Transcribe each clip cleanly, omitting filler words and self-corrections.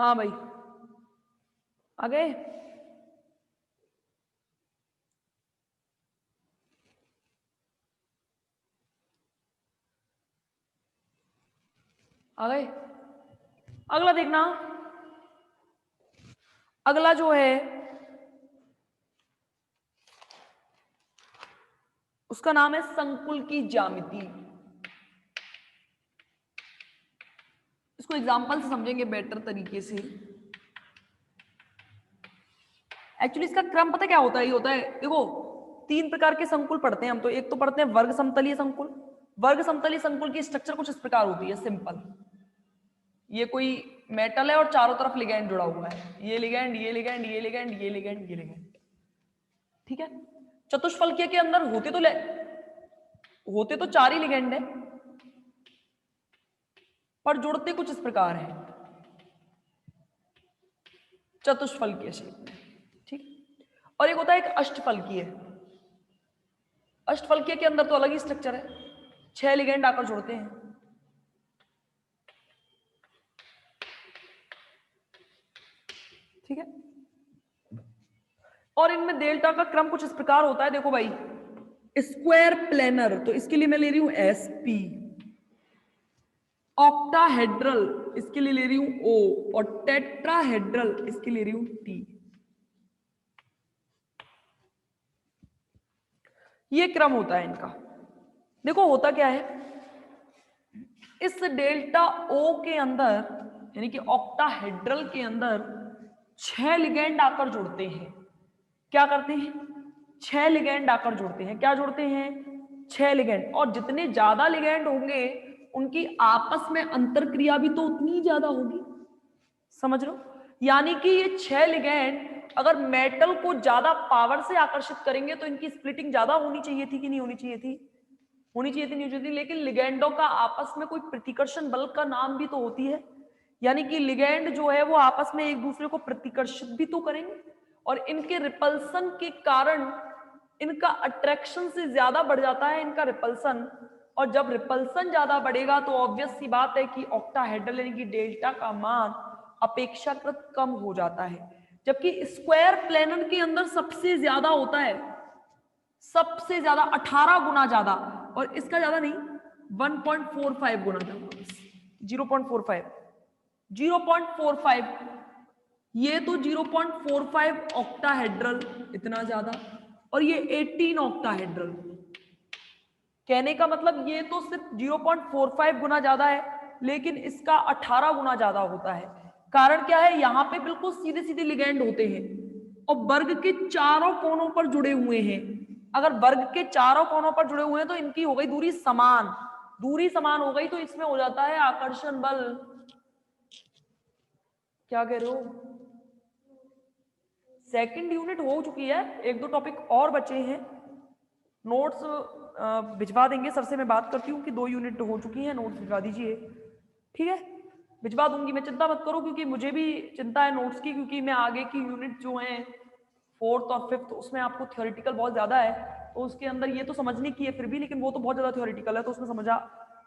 हाँ भाई आ गए। आ गए। अगला देखना, अगला जो है उसका नाम है संकुल की ज्यामिति। इसको एग्जांपल से समझेंगे बेटर तरीके से। एक्चुअली इसका क्रम पता क्या होता है? ये होता है, देखो तीन प्रकार के संकुल पढ़ते हैं हम। तो एक तो पढ़ते हैं वर्ग समतलीय संकुल। वर्ग समतलीय संकुल की स्ट्रक्चर कुछ इस प्रकार होती है, सिंपल। ये कोई मेटल है और चारों तरफ लिगैंड जुड़ा हुआ है, ये लिगैंड, ये लिगैंड, ये लिगैंड, ये लिगैंड, ये लिगैंड, ठीक है। चतुष्फलकीय के अंदर होते तो चार ही लिगैंड है, पर जुड़ते कुछ इस प्रकार है चतुष्फलकीय शेप में, ठीक। और एक होता है एक अष्टफलकीय। अष्टफलकीय के अंदर तो अलग ही स्ट्रक्चर है, 6 लिगैंड आकर जुड़ते हैं, ठीक है। और इनमें डेल्टा का क्रम कुछ इस प्रकार होता है, देखो भाई, स्क्वायर प्लेनर तो इसके लिए मैं ले रही हूं SP, ऑक्टाहेड्रल इसके लिए ले रही हूं O, और टेट्राहेड्रल इसके लिए ले रही हूं T। ये क्रम होता है इनका। देखो होता क्या है, इस डेल्टा O के अंदर यानी कि ऑक्टाहेड्रल के अंदर 6 लिगैंड आकर जुड़ते हैं। क्या करते हैं? 6 लिगैंड आकर जुड़ते हैं। क्या जुड़ते हैं? 6 लिगैंड। और जितने ज्यादा लिगैंड होंगे उनकी आपस में अंतरक्रिया भी तो उतनी ज्यादा होगी, समझ लो। यानी कि ये 6 लिगैंड अगर मेटल को ज्यादा पावर से आकर्षित करेंगे तो इनकी स्प्लिटिंग ज्यादा होनी चाहिए थी कि नहीं होनी चाहिए थी? होनी चाहिए थी, नहीं होनी चाहिए थी। लेकिन लिगैंडों का आपस में कोई प्रतिकर्षण बल का नाम भी तो होती है, यानी कि लिगैंड जो है वो आपस में एक दूसरे को प्रतिकर्षित भी तो करेंगे, और इनके रिपल्सन के कारण इनका अट्रैक्शन से ज्यादा बढ़ जाता है इनका रिपल्सन। और जब रिपल्सन ज्यादा बढ़ेगा तो ऑब्वियस सी बात है कि ऑक्टाहेड्रल यानी कि डेल्टा का मान अपेक्षाकृत कम हो जाता है। जबकि स्क्वायर प्लेनर के अंदर सबसे ज्यादा होता है, सबसे ज्यादा 18 गुना ज्यादा, और इसका ज्यादा नहीं 1.45 गुना ज्यादा, 0.45 0.45। ये तो 0.45 ऑक्टाहेड्रल इतना ज्यादा, और ये 18 ऑक्टाहेड्रल। कहने का मतलब ये तो सिर्फ 0.45 गुना ज्यादा है, लेकिन इसका 18 गुना ज्यादा होता है। कारण क्या है? यहां पे बिल्कुल सीधे सीधे लिगैंड होते हैं और वर्ग के चारों कोनों पर जुड़े हुए हैं। अगर वर्ग के चारों कोनों पर जुड़े हुए हैं तो इनकी हो गई दूरी समान, दूरी समान हो गई तो इसमें हो जाता है आकर्षण बल। क्या कह रहे हो? सेकंड यूनिट हो चुकी है, एक दो टॉपिक और बचे हैं। नोट्स भिजवा देंगे सर से, मैं बात करती हूँ कि 2 यूनिट हो चुकी हैं, नोट्स भिजवा दीजिए, ठीक है। भिजवा दूंगी मैं, चिंता मत करो, क्योंकि मुझे भी चिंता है नोट्स की, क्योंकि मैं आगे की यूनिट जो है 4th और 5th उसमें आपको थ्योरेटिकल बहुत ज्यादा है, तो उसके अंदर ये तो समझने की है फिर भी, लेकिन वो तो बहुत ज्यादा थ्योरेटिकल है, तो उसमें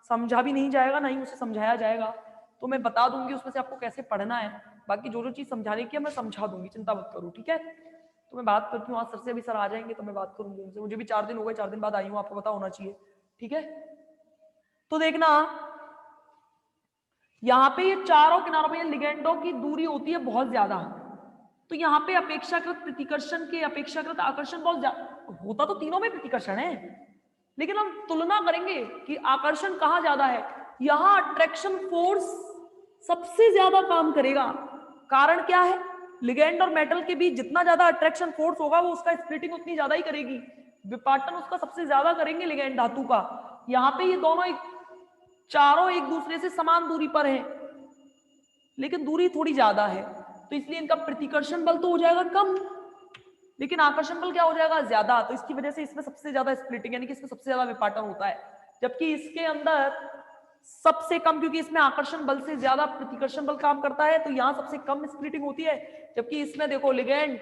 समझा भी नहीं जाएगा, ना ही उसे समझाया जाएगा। तो मैं बता दूंगी उसमें से आपको कैसे पढ़ना है, बाकी जो जो चीज समझाने की है मैं समझा दूंगी, चिंता मत करो, ठीक है। तो मैं बात करती हूँ आज सर से, अभी सर आ जाएंगे तो मैं बात करूंगी उनसे। मुझे भी 4 दिन हो गए, 4 दिन बाद आई हूँ, आपको पता होना चाहिए, ठीक है। तो देखना यहाँ पे ये चारों किनारों पे लिगैंडों की दूरी होती है बहुत ज्यादा, तो यहाँ पे अपेक्षाकृत प्रतिकर्षण के अपेक्षाकृत आकर्षण बहुत होता तो तीनों में प्रतिकर्षण है, लेकिन हम तुलना करेंगे कि आकर्षण कहाँ ज्यादा है। यहाँ अट्रैक्शन फोर्स सबसे ज्यादा काम करेगा। कारण क्या है? लिगैंड और मेटल के बीच जितना ज्यादा अट्रैक्शन फोर्स होगा वो उसका स्प्लिटिंग उतनी ज्यादा ही करेगी, विपाटन उसका सबसे ज्यादा करेंगे लिगैंड धातु का। यहाँ पे ये दोनों चारों एक दूसरे से समान दूरी पर हैं, लेकिन दूरी थोड़ी ज्यादा है, तो इसलिए इनका प्रतिकर्षण बल तो हो जाएगा कम, लेकिन आकर्षण बल क्या हो जाएगा? ज्यादा। तो इसकी वजह से इसमें सबसे ज्यादा स्प्लिटिंग यानी कि इसमें सबसे ज्यादा विपाटन होता है, जबकि इसके अंदर सबसे कम, क्योंकि इसमें आकर्षण बल से ज्यादा प्रतिकर्षण बल काम करता है, तो यहां सबसे कम स्प्लिटिंग होती है। जबकि इसमें देखो लिगैंड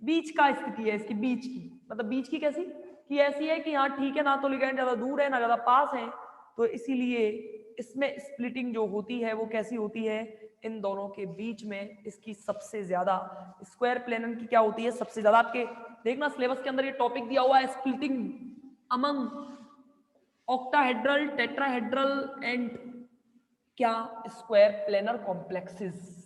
बीच का स्थिति है, इसकी बीच की, मतलब बीच की कैसी कि ऐसी है कि यहाँ ठीक है, ना तो लिगैंड ज्यादा दूर है ना ज्यादा पास है, तो इसीलिए इसमें स्प्लिटिंग जो होती है वो कैसी होती है, इन दोनों के बीच में इसकी सबसे ज्यादा स्क्वायर प्लेनर की क्या होती है, सबसे ज्यादा। आपके देखना सिलेबस के अंदर ये टॉपिक दिया हुआ है, splitting among octahedral, tetrahedral and क्या, स्क्वायर प्लेनर कॉम्प्लेक्सेस।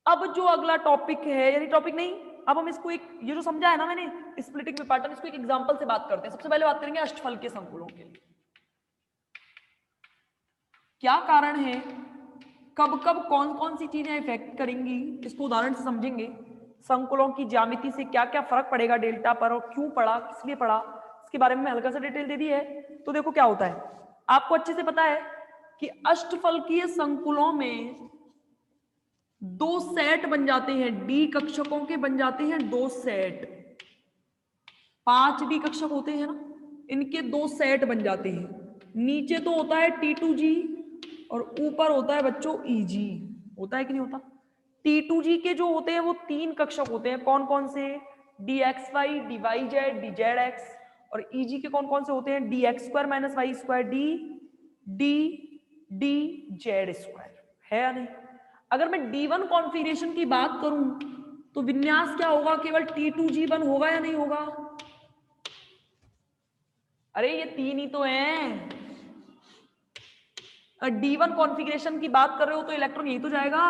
अब जो अगला टॉपिक है, यानी टॉपिक नहीं, अब हम इसको एक, ये जो समझा है ना मैंने स्प्लिटिंग में पैटर्न, इसको एक एग्जांपल से बात करते हैं। सबसे पहले बात करेंगे अष्टफल के संकुलों के लिए। क्या कारण है, कब कब कौन कौन सी चीजें इफेक्ट करेंगी, इसको उदाहरण से समझेंगे। संकुलों की ज्यामिति से क्या क्या फर्क पड़ेगा डेल्टा पर, और क्यों पड़ा, किस लिए पड़ा, इसके बारे में हल्का सा डिटेल दे दी है। तो देखो क्या होता है, आपको अच्छे से पता है कि अष्टफलकीय संकुलों में दो सेट बन जाते हैं, डी कक्षकों के बन जाते हैं दो सेट। 5 डी कक्षक होते हैं ना, इनके दो सेट बन जाते हैं। नीचे तो होता है T2G और ऊपर होता है बच्चों EG। होता है कि नहीं होता? T2G के जो होते हैं वो 3 कक्षक होते हैं, कौन कौन से, DXY, DYZ, DZX। और EG के कौन कौन से होते हैं, DX² - Y², DZ²। है या नहीं? अगर मैं D1 कॉन्फ़िगरेशन की बात करूं तो विन्यास क्या होगा, केवल T2G1 होगा या नहीं होगा? अरे ये 3 ही तो हैं। D1 कॉन्फ़िगरेशन की बात कर रहे हो तो इलेक्ट्रॉन यही तो जाएगा।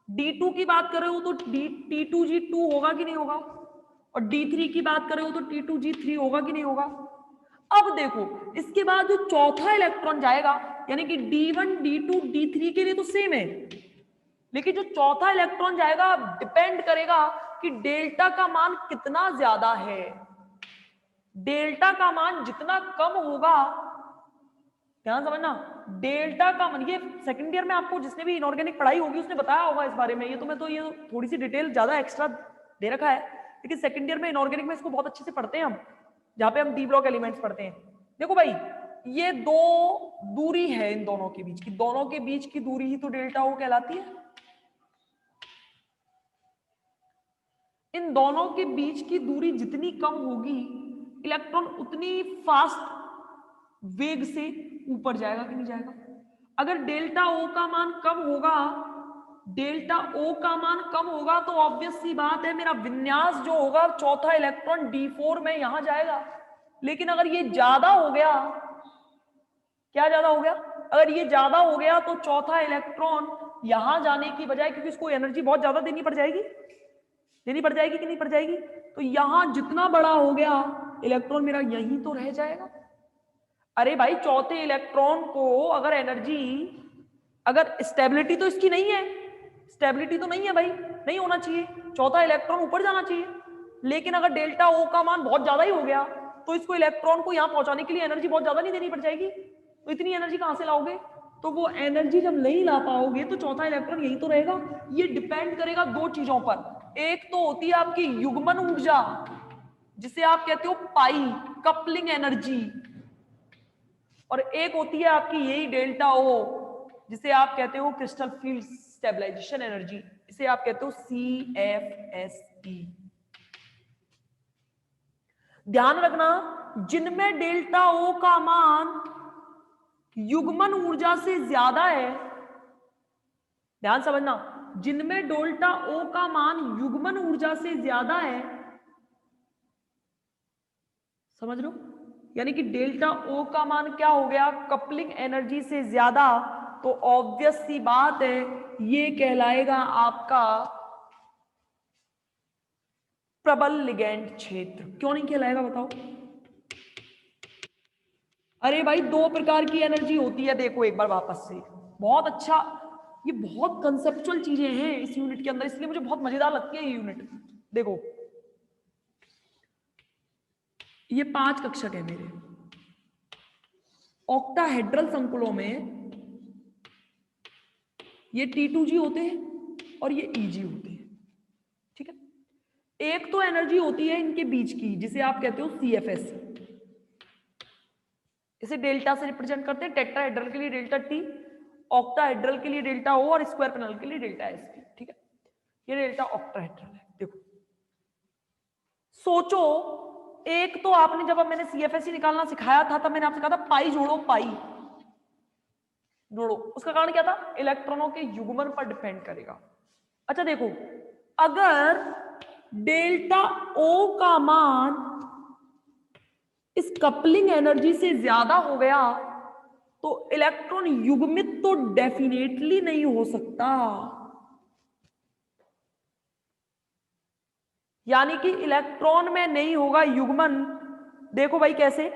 D2 की बात कर रहे हो तो T2G2 होगा कि नहीं होगा, और D3 की बात कर रहे हो तो T2G3 होगा कि नहीं होगा। अब देखो इसके बाद जो चौथा इलेक्ट्रॉन जाएगा, यानी कि D1, D2, D3 के लिए तो सेम है, लेकिन जो चौथा इलेक्ट्रॉन जाएगा डिपेंड करेगा कि डेल्टा का मान कितना ज्यादा है। डेल्टा का मान जितना कम होगा, ध्यान समझना, डेल्टा का मान, ये सेकंड ईयर में आपको जिसने भी इनऑर्गेनिक पढ़ाई होगी उसने बताया होगा इस बारे में। ये तो मैं तो ये थोड़ी सी डिटेल ज्यादा एक्स्ट्रा दे रखा है, लेकिन सेकंड ईयर में इनऑर्गेनिक में इसको बहुत अच्छे से पढ़ते हैं हम, जहां पे हम डी ब्लॉक एलिमेंट्स पढ़ते हैं। देखो भाई, ये दो दूरी है इन दोनों के बीच की, दोनों के बीच की दूरी ही तो डेल्टा ओ कहलाती है। इन दोनों के बीच की दूरी जितनी कम होगी, इलेक्ट्रॉन उतनी फास्ट वेग से ऊपर जाएगा कि नहीं जाएगा। अगर डेल्टा ओ का मान कम होगा, डेल्टा ओ का मान कम होगा तो ऑब्वियस सी बात है मेरा विन्यास जो होगा, चौथा इलेक्ट्रॉन D4 में यहां जाएगा। लेकिन अगर ये ज्यादा हो गया, क्या ज्यादा हो गया, अगर ये ज्यादा हो गया तो चौथा इलेक्ट्रॉन यहां जाने की बजाय, क्योंकि इसको एनर्जी बहुत ज्यादा देनी पड़ जाएगी, देनी पड़ जाएगी कि नहीं पड़ जाएगी, तो यहां जितना बड़ा हो गया इलेक्ट्रॉन मेरा यहीं तो रह जाएगा। अरे भाई चौथे इलेक्ट्रॉन को अगर एनर्जी, अगर स्टेबिलिटी तो इसकी नहीं है, स्टेबिलिटी तो नहीं है भाई, नहीं होना चाहिए, चौथा इलेक्ट्रॉन ऊपर जाना चाहिए। लेकिन अगर डेल्टा ओ का मान बहुत ज्यादा ही हो गया तो इसको इलेक्ट्रॉन को यहां पहुंचाने के लिए एनर्जी बहुत ज्यादा नहीं देनी पड़ जाएगी, तो इतनी एनर्जी कहां से लाओगे, तो वो एनर्जी जब नहीं ला पाओगे तो चौथा इलेक्ट्रॉन यही तो रहेगा। ये डिपेंड करेगा दो चीजों पर, एक तो होती है आपकी युग्मन ऊर्जा जिसे आप कहते हो पाई, कपलिंग एनर्जी, और एक होती है आपकी यही डेल्टा ओ जिसे आप कहते हो क्रिस्टल फील्ड स्टेबलाइजेशन एनर्जी, इसे आप कहते हो CFSE। ध्यान रखना, जिनमें डेल्टा ओ का मान युग्मन ऊर्जा से ज्यादा है, ध्यान समझना, जिनमें डेल्टा ओ का मान युग्मन ऊर्जा से ज्यादा है, समझ लो, यानी कि डेल्टा ओ का मान क्या हो गया, कपलिंग एनर्जी से ज्यादा, तो ऑब्वियस सी बात है ये कहलाएगा आपका प्रबल लिगैंड क्षेत्र। क्यों नहीं कहलाएगा बताओ? अरे भाई दो प्रकार की एनर्जी होती है, देखो एक बार वापस से, बहुत अच्छा, ये बहुत कंसेप्चुअल चीजें हैं इस यूनिट के अंदर, इसलिए मुझे बहुत मजेदार लगती है ये यूनिट। देखो ये 5 कक्षक है मेरे, ऑक्टाहेड्रल संकुलों में ये T2G होते हैं और ये EG होते हैं, ठीक है। एक तो एनर्जी होती है इनके बीच की जिसे आप कहते हो CFS, इसे डेल्टा से रिप्रेजेंट करते हैं, टेट्राहेड्रल के लिए डेल्टा T, ऑक्टाहेड्रल के लिए डेल्टा O और स्क्वायर पैनल के लिए डेल्टा SP, ठीक है। ये डेल्टा ऑक्टाहेड्रल है। देखो सोचो एक तो आपने जब मैंने CFSE निकालना सिखाया था तब मैंने आपसे कहा था पाई जोड़ो, पाई जोड़ो। उसका कारण क्या था? इलेक्ट्रॉनों के युग्मन पर डिपेंड करेगा। अच्छा देखो, अगर डेल्टा O का मान इस कपलिंग एनर्जी से ज्यादा हो गया तो इलेक्ट्रॉन युग्मित तो डेफिनेटली नहीं हो सकता, यानी कि इलेक्ट्रॉन में नहीं होगा युग्मन। देखो भाई कैसे,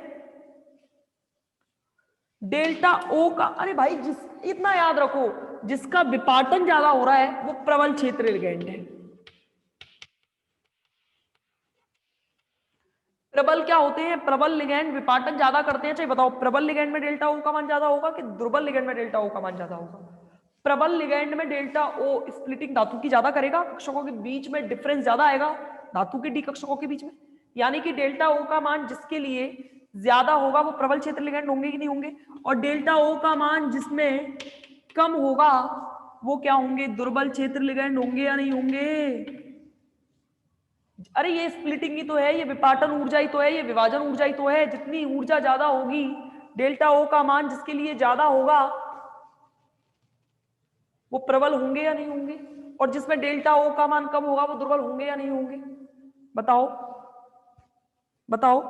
डेल्टा O का, अरे भाई इतना याद रखो, जिसका विपाटन ज्यादा हो रहा है वो प्रबल क्षेत्र लिगैंड है। प्रबल क्या होते हैं? प्रबल लिगैंड विपाटन ज्यादा करते हैं। चाहिए बताओ, प्रबल लिगैंड में डेल्टा O का मान ज्यादा होगा कि दुर्बल लिगैंड में डेल्टा O का मान ज्यादा होगा? प्रबल लिगैंड में डेल्टा O स्प्लिटिंग धातु की ज्यादा करेगा, कक्षकों के बीच में डिफरेंस ज्यादा आएगा धातु के डी कक्षकों के बीच में, यानी कि डेल्टा O का मान जिसके लिए ज्यादा होगा वो प्रबल क्षेत्र लिगैंड होंगे कि नहीं होंगे, और डेल्टा O का मान जिसमें कम होगा वो क्या होंगे? दुर्बल क्षेत्र लिगैंड होंगे या नहीं होंगे? अरे ये स्प्लिटिंग ही तो है, ये विपाटन ऊर्जा ही तो है, ये विभाजन ऊर्जा ही तो है। जितनी ऊर्जा ज्यादा होगी, डेल्टा O का मान जिसके लिए ज्यादा होगा वो प्रबल होंगे या नहीं होंगे, और जिसमें डेल्टा O का मान कम होगा वो दुर्बल होंगे या नहीं होंगे? बताओ बताओ।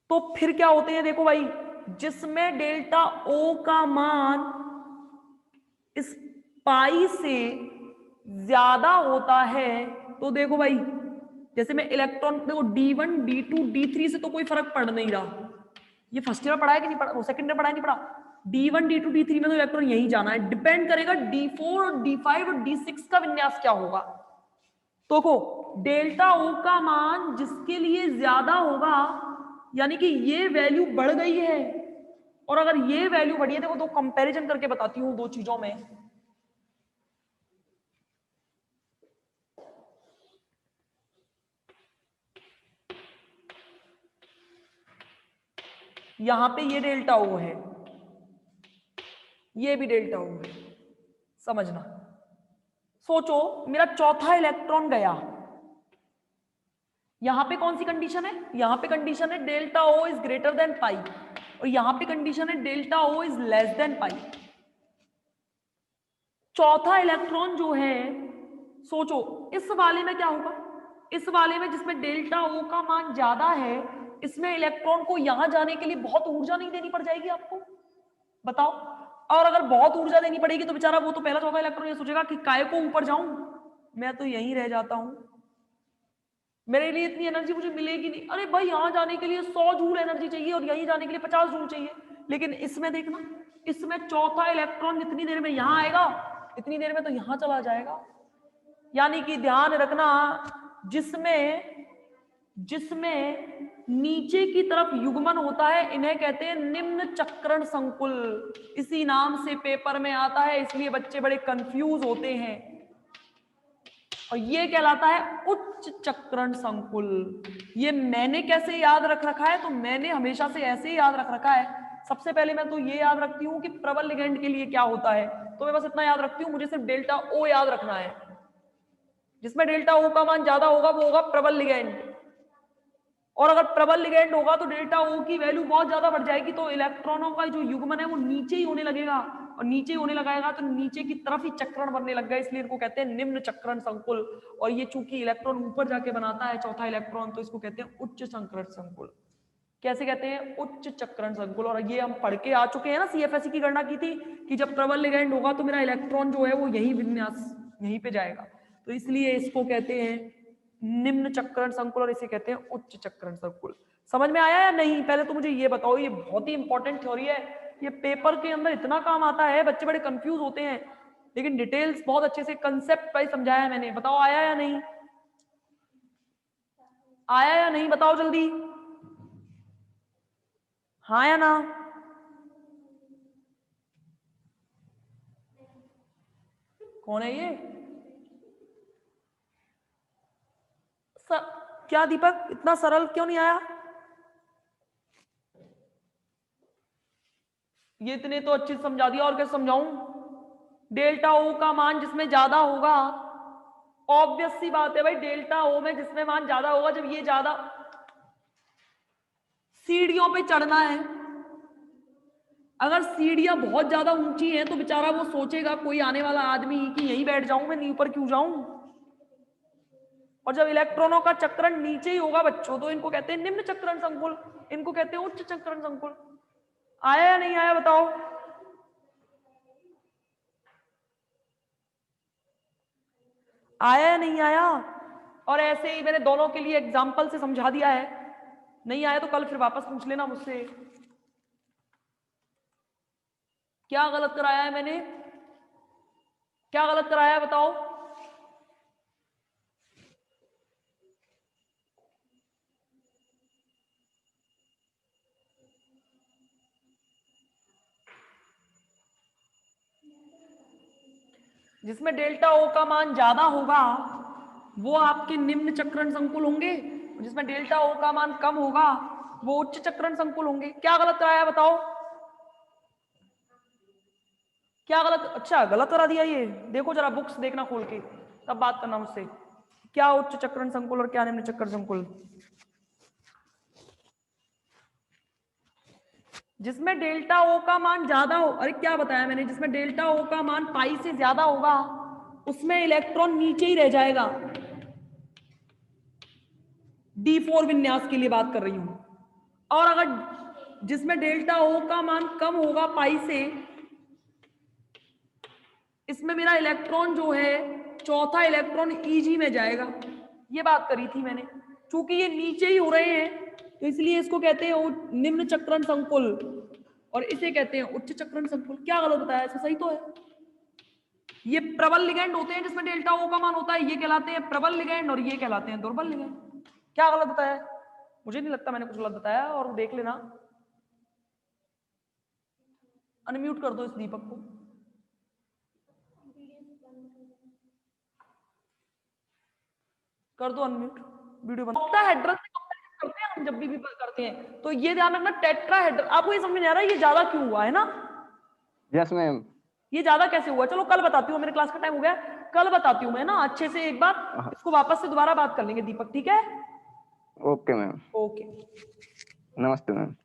तो फिर क्या होते हैं? देखो भाई, जिसमें डेल्टा O का मान इस पाई से ज्यादा होता है, तो देखो भाई, जैसे मैं इलेक्ट्रॉन, देखो D1 D2 D3 से तो कोई फर्क पड़ नहीं रहा, ये फर्स्ट ईयर पढ़ा है कि नहीं पढ़ा, वो सेकंड ईयर पढ़ा है नहीं पढ़ा? D1 D2 D3 में तो इलेक्ट्रॉन यही जाना है, डिपेंड करेगा D4 और D5 और D6 का विन्यास क्या होगा। तो देखो, डेल्टा O का मान जिसके लिए ज्यादा होगा, यानी कि ये वैल्यू बढ़ गई है, और अगर ये वैल्यू बढ़ी है, देखो दो कंपैरिजन करके बताती हूं दो चीजों में। यहां पे ये डेल्टा O है, ये भी डेल्टा O है, समझना। सोचो, मेरा चौथा इलेक्ट्रॉन गया, यहां पे कौन सी कंडीशन है? यहां पे कंडीशन है delta O is greater than pi, और यहां पे कंडीशन है delta O is less than pi. चौथा इलेक्ट्रॉन जो है, सोचो इस वाले में क्या होगा? इस वाले में जिसमें डेल्टा O का मान ज्यादा है, इसमें इलेक्ट्रॉन को यहां जाने के लिए बहुत ऊर्जा नहीं देनी पड़ जाएगी आपको? बताओ। और अगर बहुत ऊर्जा देनी पड़ेगी तो बेचारा वो तो पहला चौथा इलेक्ट्रॉन ये सोचेगा कि काय को ऊपर जाऊं, मैं तो यहीं रह जाता हूं, मेरे लिए इतनी एनर्जी मुझे मिलेगी नहीं। अरे भाई, यहां जाने के लिए 100 जूल एनर्जी चाहिए और यहीं जाने के लिए 50 जूल चाहिए। लेकिन इसमें देखना, इसमें चौथा इलेक्ट्रॉन जितनी देर में यहां आएगा इतनी देर में तो यहां चला जाएगा। यानी कि ध्यान रखना, जिसमें जिसमें नीचे की तरफ युग्मन होता है इन्हें कहते हैं निम्न चक्रण संकुल। इसी नाम से पेपर में आता है, इसलिए बच्चे बड़े कंफ्यूज होते हैं। और ये कहलाता है उच्च चक्रण संकुल। ये मैंने कैसे याद रख रखा है? तो मैंने हमेशा से ऐसे ही याद रख रखा है। सबसे पहले मैं तो ये याद रखती हूं कि प्रबल लिगैंड के लिए क्या होता है, तो मैं बस इतना याद रखती हूँ, मुझे सिर्फ डेल्टा O याद रखना है। जिसमें डेल्टा O का मान ज्यादा होगा वो होगा प्रबल लिगैंड, और अगर प्रबल लिगैंड होगा तो डेल्टा O की वैल्यू बहुत ज्यादा बढ़ जाएगी, तो इलेक्ट्रॉनों का जो युग्मन है वो नीचे ही होने लगेगा, और नीचे होने लगाएगा तो नीचे की तरफ ही चक्रण बनने लग गए, इसलिए इनको कहते हैं निम्न चक्रण संकुल। और ये चूंकि इलेक्ट्रॉन ऊपर जाके बनाता है चौथा इलेक्ट्रॉन, तो इसको कहते हैं उच्च चक्रण संकुल। कैसे कहते हैं? उच्च चक्रण संकुल। और ये हम पढ़ के आ चुके हैं ना, CFSE की गणना की थी कि जब प्रबल लिगैंड होगा तो मेरा इलेक्ट्रॉन जो है वो यही विन्यास यहीं पे जाएगा, तो इसलिए इसको कहते हैं निम्न चक्रण संकुल और इसे कहते हैं उच्च चक्रण संकुल। समझ में आया या नहीं? पहले तो मुझे ये बताओ, ये बहुत ही इंपॉर्टेंट थ्योरी है, ये पेपर के अंदर इतना काम आता है, बच्चे बड़े कंफ्यूज होते हैं, लेकिन डिटेल्स बहुत अच्छे से कंसेप्ट वाइज समझाया है मैंने। बताओ आया या नहीं? आया या नहीं? बताओ जल्दी, हाँ या ना? कौन है ये? क्या दीपक, इतना सरल क्यों नहीं आया? ये इतने तो अच्छे से समझा दिया, और क्या समझाऊं? डेल्टा O का मान जिसमें ज्यादा होगा ऑब्वियस सी बात है भाई, डेल्टा ओ में जिसमें मान ज्यादा होगा, जब ये ज्यादा सीढ़ियों पे चढ़ना है, अगर सीढ़ियां बहुत ज्यादा ऊंची हैं तो बेचारा वो सोचेगा कोई आने वाला आदमी कि यहीं बैठ जाऊं, मैं ऊपर क्यों जाऊं। और जब इलेक्ट्रॉनों का चक्रण नीचे ही होगा बच्चों, तो इनको कहते हैं निम्न चक्रण संकुल, इनको कहते हैं उच्च चक्रण संकुल। आया या नहीं आया बताओ? आया या नहीं आया? और ऐसे ही मैंने दोनों के लिए एग्जाम्पल से समझा दिया है, नहीं आया तो कल फिर वापस पूछ लेना मुझसे। क्या गलत कराया है मैंने? क्या गलत कराया है बताओ? जिसमें डेल्टा ओ का मान ज्यादा होगा वो आपके निम्न चक्रण संकुल होंगे, जिसमें डेल्टा ओ का मान कम होगा वो उच्च चक्रण संकुल होंगे। क्या गलत कराया है बताओ? क्या गलत? अच्छा गलत करा दिया ये, देखो जरा बुक्स देखना खोल के, तब बात करना मुझसे। क्या उच्च चक्रण संकुल और क्या निम्न चक्रण संकुल? जिसमें डेल्टा ओ का मान ज्यादा हो, अरे क्या बताया मैंने, जिसमें डेल्टा ओ का मान पाई से ज्यादा होगा उसमें इलेक्ट्रॉन नीचे ही रह जाएगा। D4 विन्यास के लिए बात कर रही हूं। और अगर जिसमें डेल्टा ओ का मान कम होगा पाई से, इसमें मेरा इलेक्ट्रॉन जो है चौथा इलेक्ट्रॉन ईजी में जाएगा। ये बात करी थी मैंने, क्योंकि ये नीचे ही हो रहे हैं तो इसलिए इसको कहते हैं निम्न चक्रण संकुल और इसे कहते हैं उच्च चक्रण संकुल। क्या गलत बताया? इसमें सही तो है। ये प्रबल लिगैंड होते हैं जिसमें डेल्टा ओ का मान होता है, ये कहलाते हैं प्रबल लिगैंड और ये कहलाते हैं दुर्बल लिगैंड। क्या गलत बताया? मुझे नहीं लगता मैंने कुछ गलत बताया, और देख लेना। अनम्यूट कर दो इस दीपक को। कर दो अनम्यूट, वीडियो बंद। ऑक्टाहेड्रल से कंपैरिजन करते हैं हम जब भी करते हैं, तो ये ध्यान रखना टेट्राहेड्रल। आपको ये समझ में नहीं आ रहा ये ज्यादा क्यों हुआ है ना? Yes ma'am. ये ज्यादा कैसे हुआ? चलो कल बताती हूँ, मेरे क्लास का टाइम हो गया, कल बताती हूँ मैं ना अच्छे से एक बार। इसको वापस से दोबारा बात कर लेंगे दीपक, ठीक है? Okay ma'am. ओके। नमस्ते मैम।